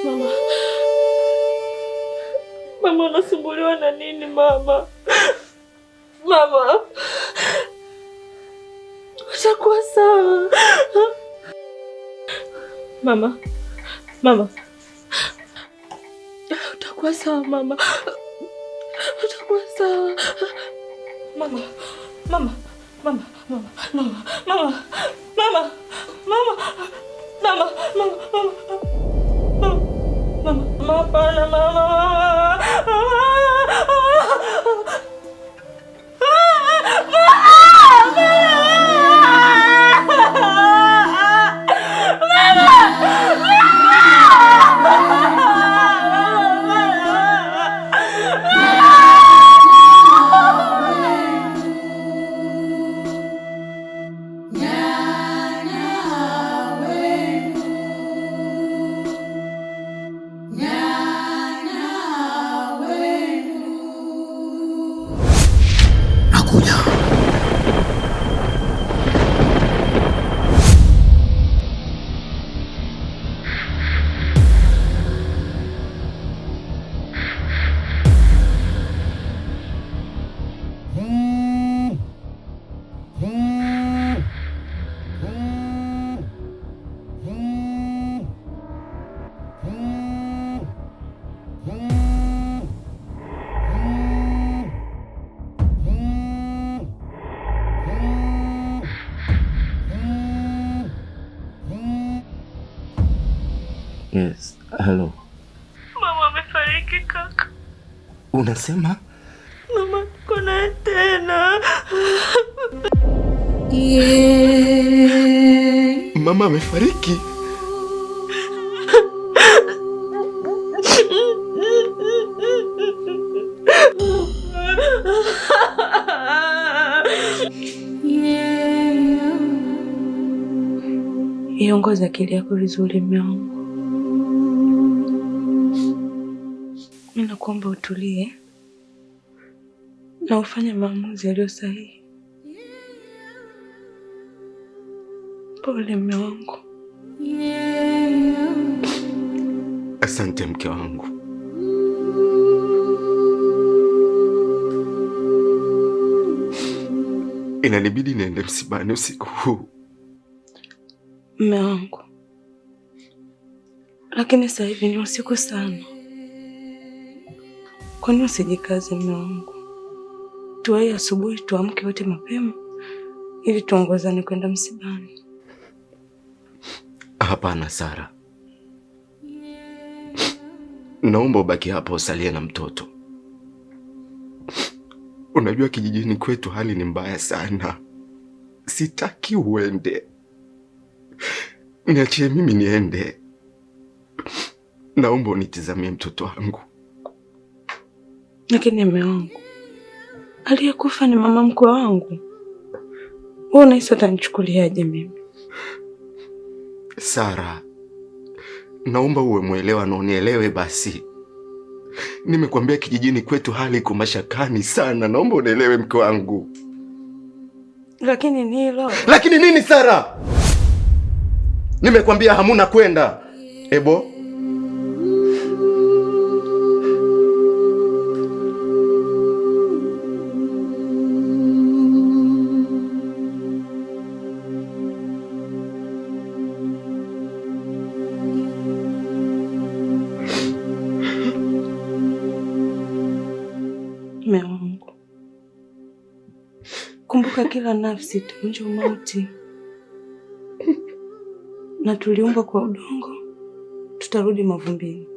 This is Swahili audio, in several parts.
Mama. Mama, unasumbuliwa na nini mama? Mama. Utakuwa sawa. Mama. Mama. Utakuwa sawa mama. Utakuwa sawa. Mama. Mama. Mama. Mama. Mama. Mama. Mama. Mama. Mama. Mama. Mama. Mama. Hapana mama. Yes, hello. Mama amefariki kaka. Unasema? Mama kuna tena. Mama amefariki? Iongoza akili yako vizuri mume wangu. Mimi nakuomba utulie na ufanye maamuzi yaliyo sahihi. Pole mume wangu. Asante mke wangu. Inanibidi niende msibani usiku huu. Mume wangu. Lakini sasa hivi ni usiku sana. Kwa nini usijikaze mume wangu? Tuwahi asubuhi tuamke wote mapema ili tuongozane kwenda msibani. Hapana Sara. Naomba ubaki hapo usalie na mtoto. Unajua kijijini kwetu hali ni mbaya sana. Sitaki uende. Niachie mimi niende. Naomba unitizamie mtoto wangu. Lakini mume wangu, aliyekufa ni mama mkwe wangu. Wewe unahisi utanichukuliaje mimi? Sara, naomba uwe mwelewa na unielewe basi. Nimekwambia kijijini kwetu hali iko mashakani sana. Naomba unielewe mke wangu. Lakini nilo. Lakini nini Sara? Nimekwambia hamuna kwenda. Ebo. Mume wangu, kumbuka kila nafsi itaonja mauti, na tuliumbwa kwa udongo, tutarudi mavumbini.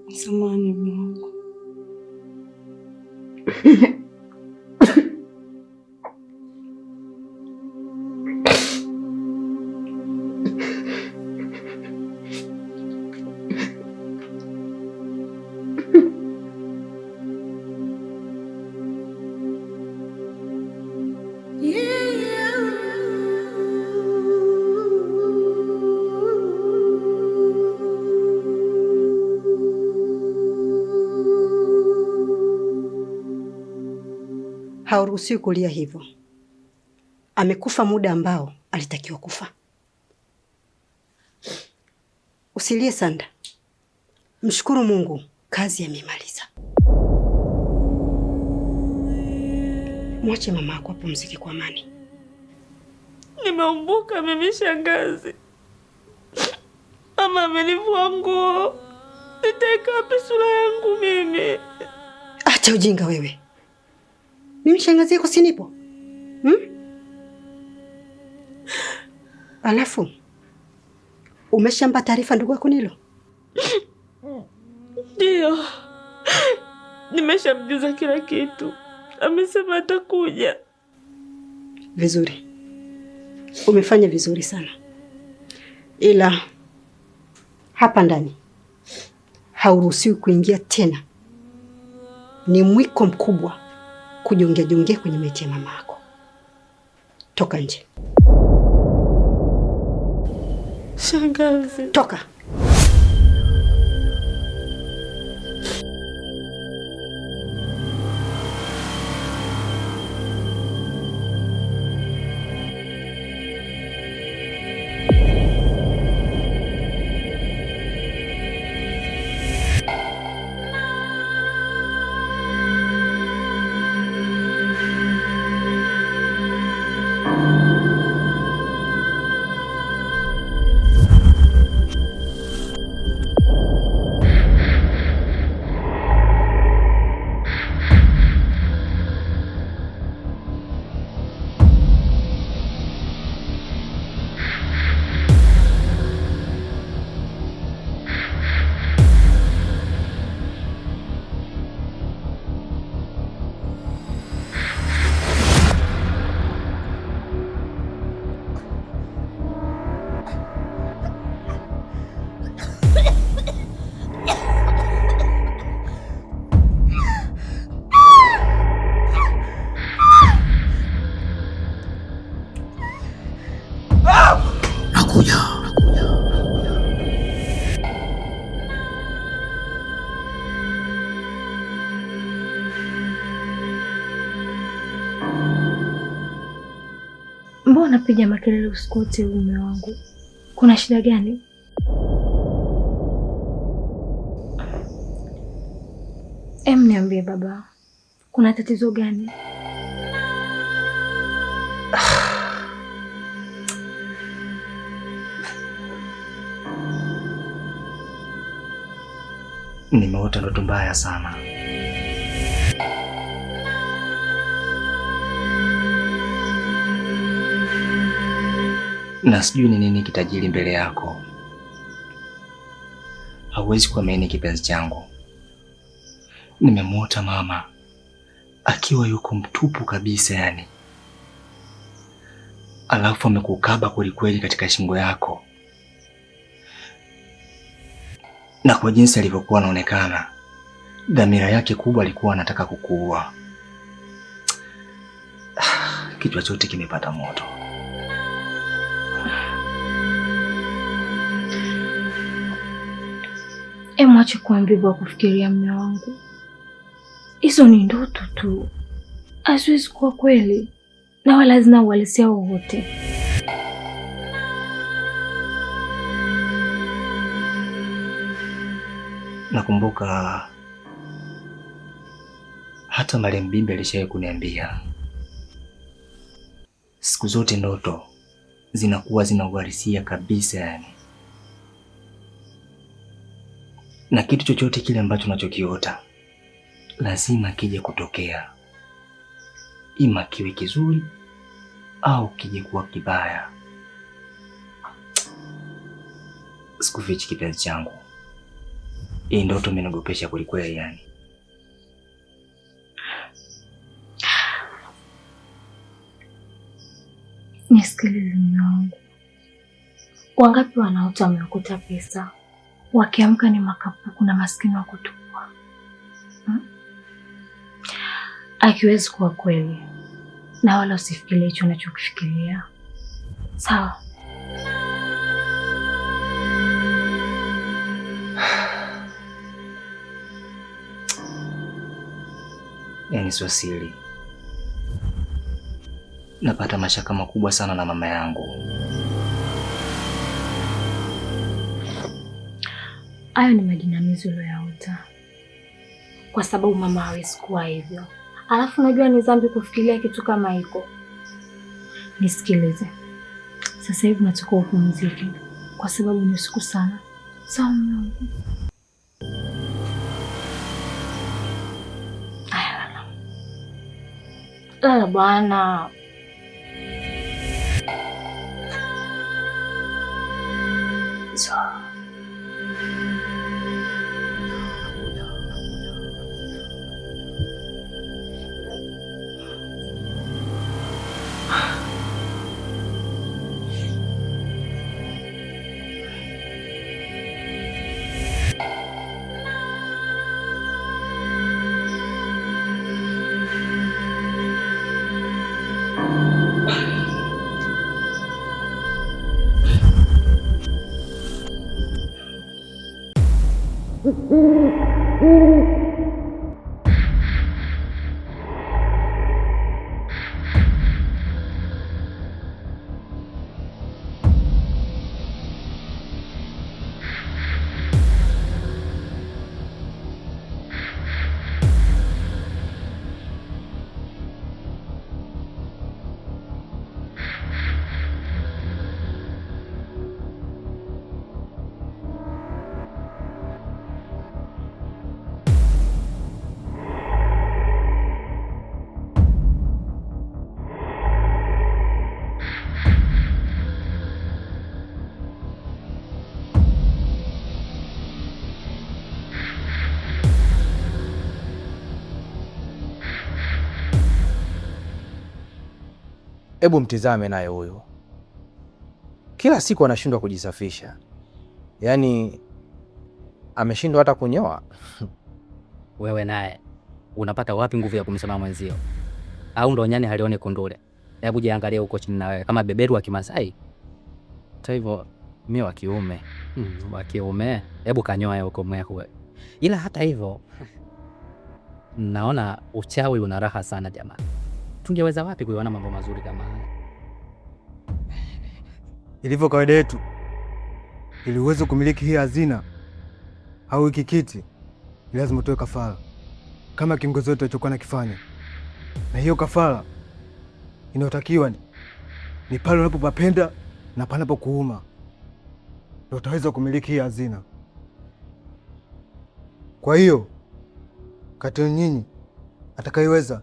Samahani mume wangu. Hauruhusiwi kulia hivyo. Amekufa muda ambao alitakiwa kufa. Usilie Sanda. Mshukuru Mungu, kazi amemaliza. Mwache mama yako apumzike kwa amani. Nimeumbuka mimi shangazi. Mama amenivua nguo. Nitaweka wapi sura yangu mimi? Acha ujinga wewe. Mimi shangazi yako sinipo? Alafu umeshampa taarifa ndugu yako Nilo? Ndio. Nimeshamjuza kila kitu. Amesema atakuja. Vizuri. Umefanya vizuri sana. Ila hapa ndani hauruhusiwi kuingia tena. Ni mwiko mkubwa kujiongea kwenye maiti ya mama yako. Toka nje. Shangazi. Toka. Mbona unapiga makelele usiku wote mume wangu? Kuna shida gani? Niambie baba. Kuna tatizo gani? Nimeota ndoto mbaya sana. Na sijui ni nini kitajiri mbele yako. Hauwezi kuamini kipenzi changu. Nimemuota mama akiwa yuko mtupu kabisa yani. Alafu amekukaba kweli katika shingo yako. Na kwa jinsi alivyokuwa anaonekana, dhamira yake kubwa alikuwa anataka kukuua. Kichwa chote kimepata moto. Mwache kuambiwa kufikiria mume wangu. Hizo ni ndoto tu. Haziwezi kuwa kweli na wala hazina uhalisia wowote. Nakumbuka hata marehemu bibi alishawahi kuniambia siku zote ndoto zinakuwa zina uhalisia kabisa yani. Na kitu chochote kile ambacho unachokiota lazima kije kutokea, ima kiwe kizuri au kije kuwa kibaya. Sikufichi kipenzi changu, hii ndoto imenogopesha kwelikweli yani. Nisikilize mume wangu. Wangapi wanaota wameokota pesa, wakiamka ni makapuku na maskini wa kutupwa. Akiwezi kuwa kweli na wala usifikirie hicho unachokifikiria. Sawa? Yani sio siri, napata mashaka makubwa sana na mama yangu. hayo ni majinamizi uliyoyaota, kwa sababu mama hawezi kuwa hivyo. Alafu najua ni dhambi kufikiria kitu kama hiko. Nisikilize, sasa hivi nataka upumzike kwa sababu ni usiku sana. Sawa mume wangu? Lala bwana. Hebu mtizame naye huyo, kila siku anashindwa kujisafisha, yaani ameshindwa hata kunyoa. Wewe naye unapata wapi nguvu ya kumsema mwenzio? Au ndo nyani halione kundule? Hebu jiangalie huko chini na wewe, kama beberu wa Kimasai. Hata hivyo mimi wa kiume. Wa kiume, hebu kanyoa huko mwewe. Ila hata hivyo naona uchawi una raha sana jamaa. Tungeweza wapi kuiona mambo mazuri kama haya? Ilivyo kawaida yetu, ili uweze kumiliki hii hazina au hiki kiti, lazima utoe kafara kama kiongozi wetu alichokuwa nakifanya. Na hiyo kafara inayotakiwa ni pale unapopapenda na panapokuuma, ndio utaweza kumiliki hii hazina. Kwa hiyo kati nyinyi atakayeweza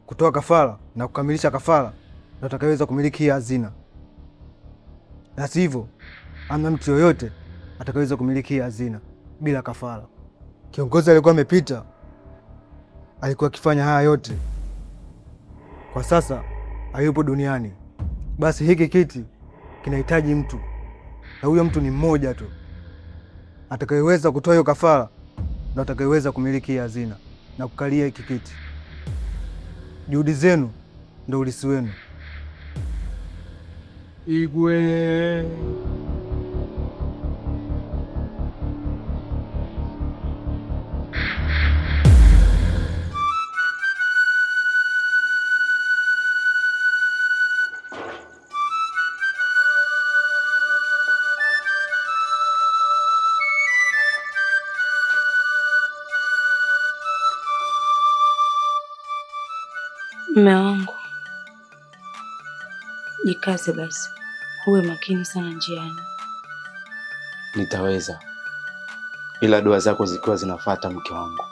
kutoa kafara na kukamilisha kafara ndio atakayeweza kumiliki hii hazina, na sivyo hamna mtu yoyote atakayeweza kumiliki hii hazina bila kafara. Kiongozi alikuwa amepita, alikuwa akifanya haya yote, kwa sasa hayupo duniani. Basi hiki kiti kinahitaji mtu, na huyo mtu ni mmoja tu atakayeweza kutoa hiyo kafara na atakayeweza kumiliki hii hazina na kukalia hiki kiti. Juhudi zenu ndio ulisi wenu. Igwe Mume wangu, jikaze basi, uwe makini sana njiani. Nitaweza, ila dua zako zikiwa zinafuata mke wangu.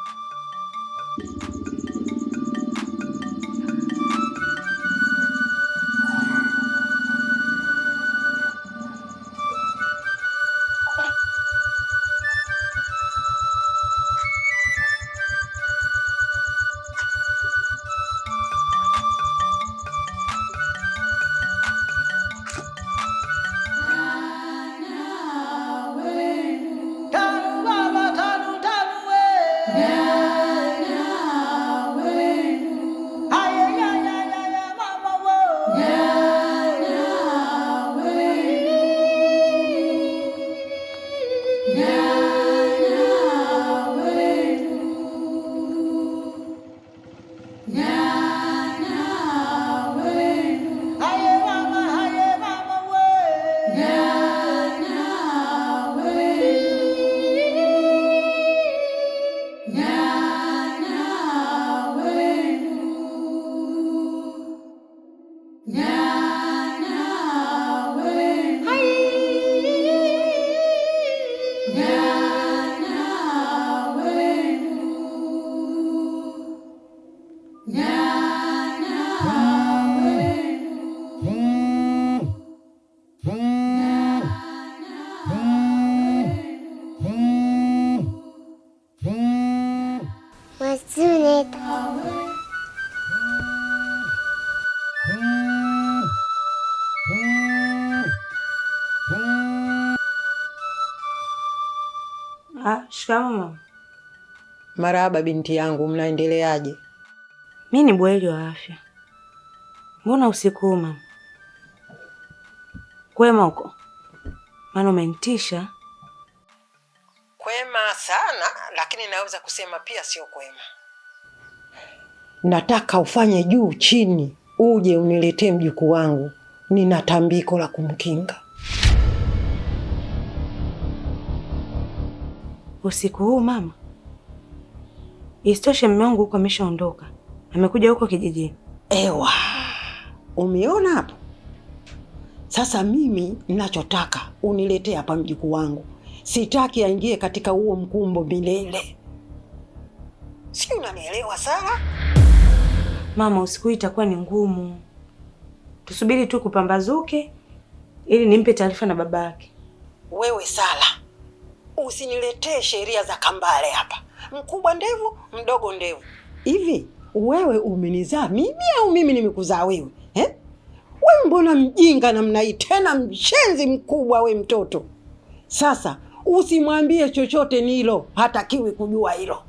Shikamoo mama. Marahaba binti yangu, mnaendeleaje? Mimi ni buheri wa afya. Mbona usiku mama? Kwema huko? Maana umenitisha. Kwema sana, lakini naweza kusema pia sio kwema. Nataka ufanye juu chini, uje uniletee mjukuu wangu. Nina tambiko la kumkinga. Usiku huu mama? Isitoshe mume wangu huko ameshaondoka. Amekuja huko kijijini. Ewa, umeona hapo? Sasa mimi ninachotaka uniletee hapa mjukuu wangu. Sitaki aingie katika huo mkumbo milele. Si unanielewa Sara? Mama, usiku itakuwa ni ngumu. Tusubiri tu kupambazuke ili nimpe taarifa na baba yake. Wewe Sara, usiniletee sheria za kambale hapa. Mkubwa ndevu, mdogo ndevu. Hivi wewe umenizaa mimi au mimi nimekuzaa wewe? Wewe mbona mjinga namna hii, tena mshenzi mkubwa we mtoto. Sasa usimwambie chochote Nilo, hatakiwi kujua hilo.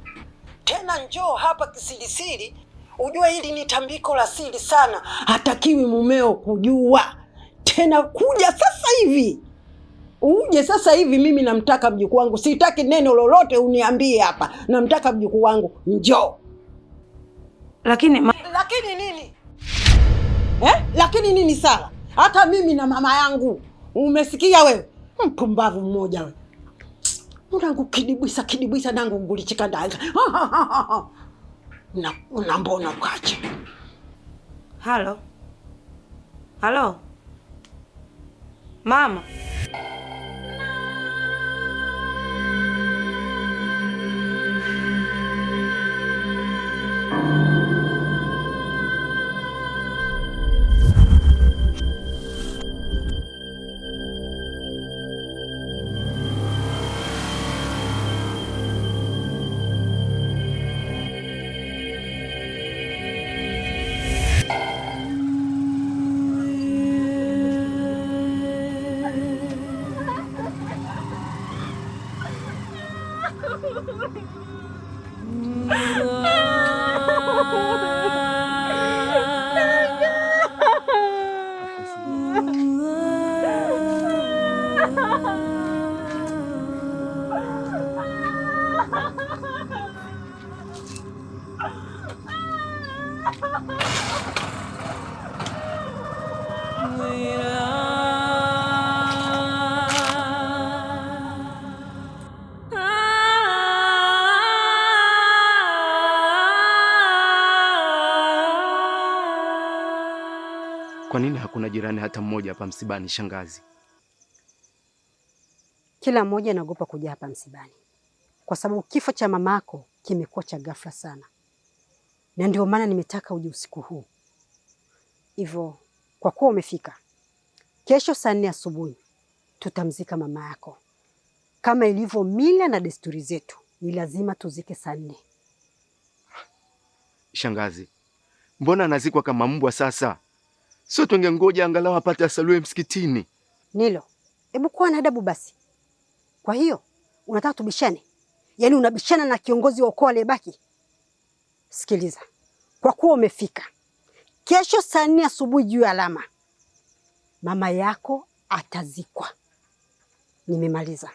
Tena njoo hapa kisirisiri, ujue hili ni tambiko la siri sana, hatakiwi mumeo kujua. Tena kuja sasa hivi. Uje sasa hivi, mimi namtaka mjukuu wangu. Sitaki neno lolote uniambie hapa. Namtaka mjukuu wangu, njoo. Lakini nini? Lakini nini Sara? Hata mimi na mama yangu. Umesikia wewe? Mpumbavu mmoja wewe. Unangu kidibwisa nangu ngulichika ndanga. Na mbona ukache? Halo. Mama. Kwa nini hakuna jirani hata mmoja hapa msibani shangazi? Kila mmoja anaogopa kuja hapa msibani, kwa sababu kifo cha mamako kimekuwa cha ghafla sana, na ndio maana nimetaka uje usiku huu. Hivyo kwa kuwa umefika, kesho saa 4 asubuhi tutamzika mama yako. Kama ilivyo mila na desturi zetu, ni lazima tuzike saa 4. Shangazi, mbona anazikwa kama mbwa sasa? Sio tungengoja angalau apate asalue msikitini. Nilo, hebu kuwa na adabu basi. Kwa hiyo unataka tubishane? Yaani unabishana na kiongozi wa ukoo aliyebaki? Sikiliza, kwa kuwa umefika, kesho saa 4 asubuhi juu ya alama, mama yako atazikwa. Nimemaliza.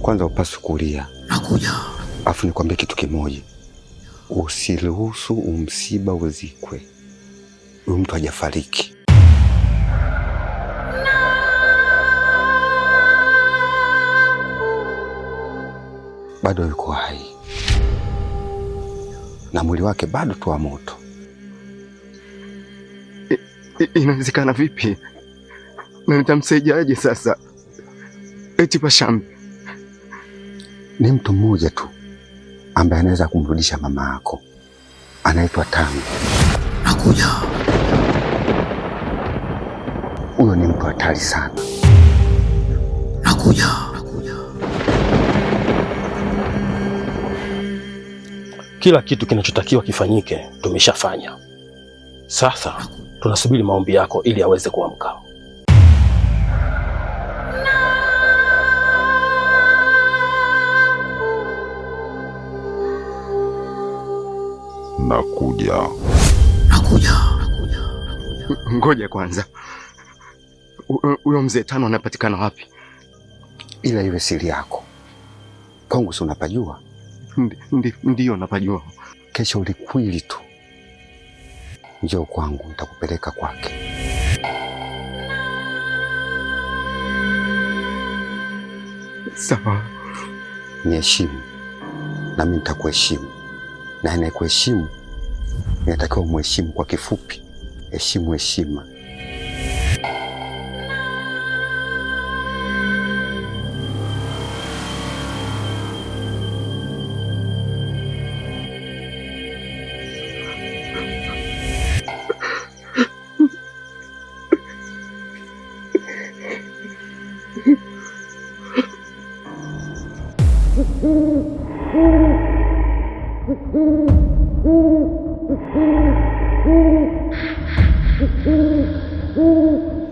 Kwanza upaswi kulia. Nakuja. Afu nikwambie kitu kimoja. Usiruhusu umsiba uzikwe. Huyu mtu hajafariki. Bado yuko hai. Na mwili wake bado tu wa moto. Inawezekana vipi? Na nitamsaidiaje sasa? Eti Pashambe ni mtu mmoja tu ambaye anaweza kumrudisha mama yako, anaitwa Tangu. Nakuja. Huyo ni mtu hatari sana. Nakuja. Kila kitu kinachotakiwa kifanyike tumeshafanya. Sasa tunasubiri maombi yako ili aweze kuamka. Nakuja. Ngoja kwanza. Huyo mzee Tano anapatikana wapi? Ila iwe siri yako. Kwangu si unapajua? Ndiyo napajua. Kesho ulikwili tu, njoo kwangu, nitakupeleka kwake. Sawa. Niheshimu na mimi nitakuheshimu, na anayekuheshimu inatakiwa muheshimu. Kwa kifupi, heshimu heshima.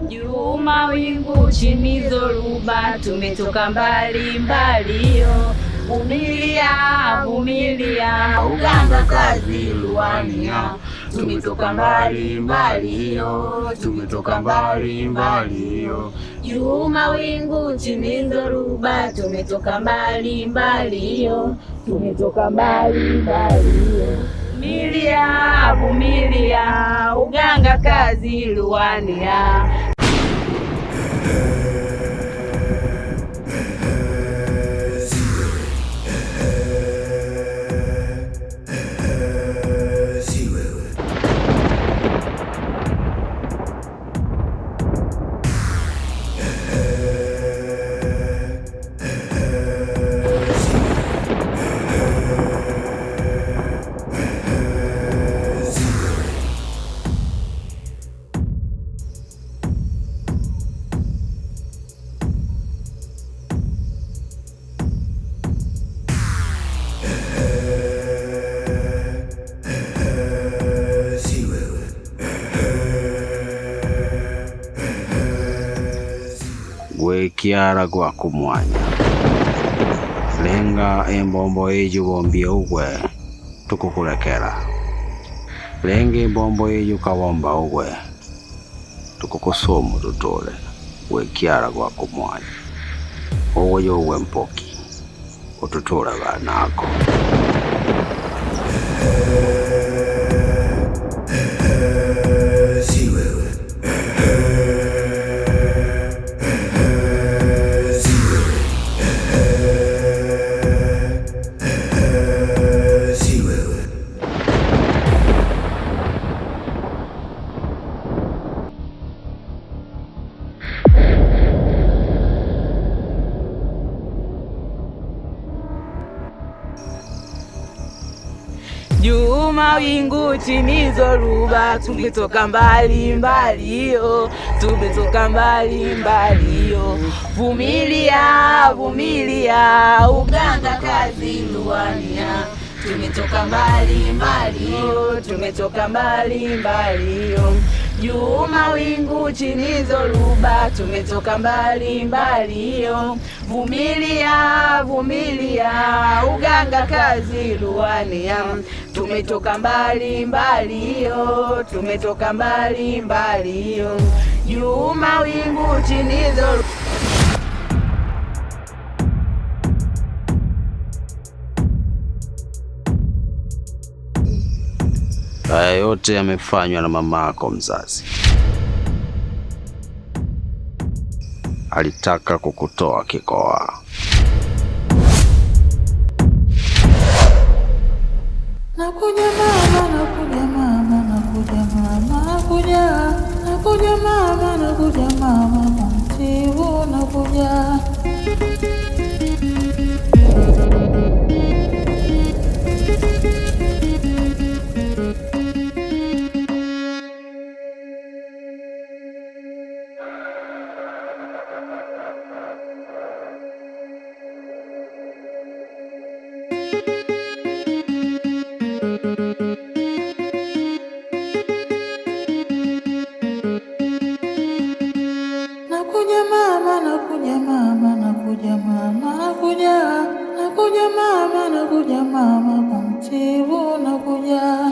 Juu mawingu chini dhoruba, tumetoka mbali mbali yo. Vumilia, vumilia, uganga kazi luania. Tumetoka mbali mbali yo, tumetoka mbali mbali yo. Juu mawingu chini dhoruba, tumetoka mbali mbali yo, tumetoka mbali mbali yo. Vumilia, vumilia, uganga kazi luania. Kiara gwa kumwanya lenga embombo ejo bombie ugwe tukukurekera lenge embombo ejo kawomba ugwe tukukusomo tutole we Kiara gwa kumwanya ugwe yowe mpoki ututola banako. Juu mawingu chini dhoruba, tumetoka mbali mbali yo, tumetoka mbali mbali yo. Vumilia, vumilia, uganga kazi luania. Tumetoka mbali mbali yo, tumetoka mbali mbali yo. Juu mawingu chini dhoruba, tumetoka mbali mbali yo. Vumilia, vumilia, uganga kazi luania. Tumetoka mbali mbali yo, tumetoka mbali mbali yo. Juu mawingu chini dhoruba. Haya yote yamefanywa na mamako mzazi. Alitaka kukutoa kikoa. Nakuja mama, nakuja mama, nakuja mama, nakuja, Nakuja mama, nakuja mama, kumtibu nakuja.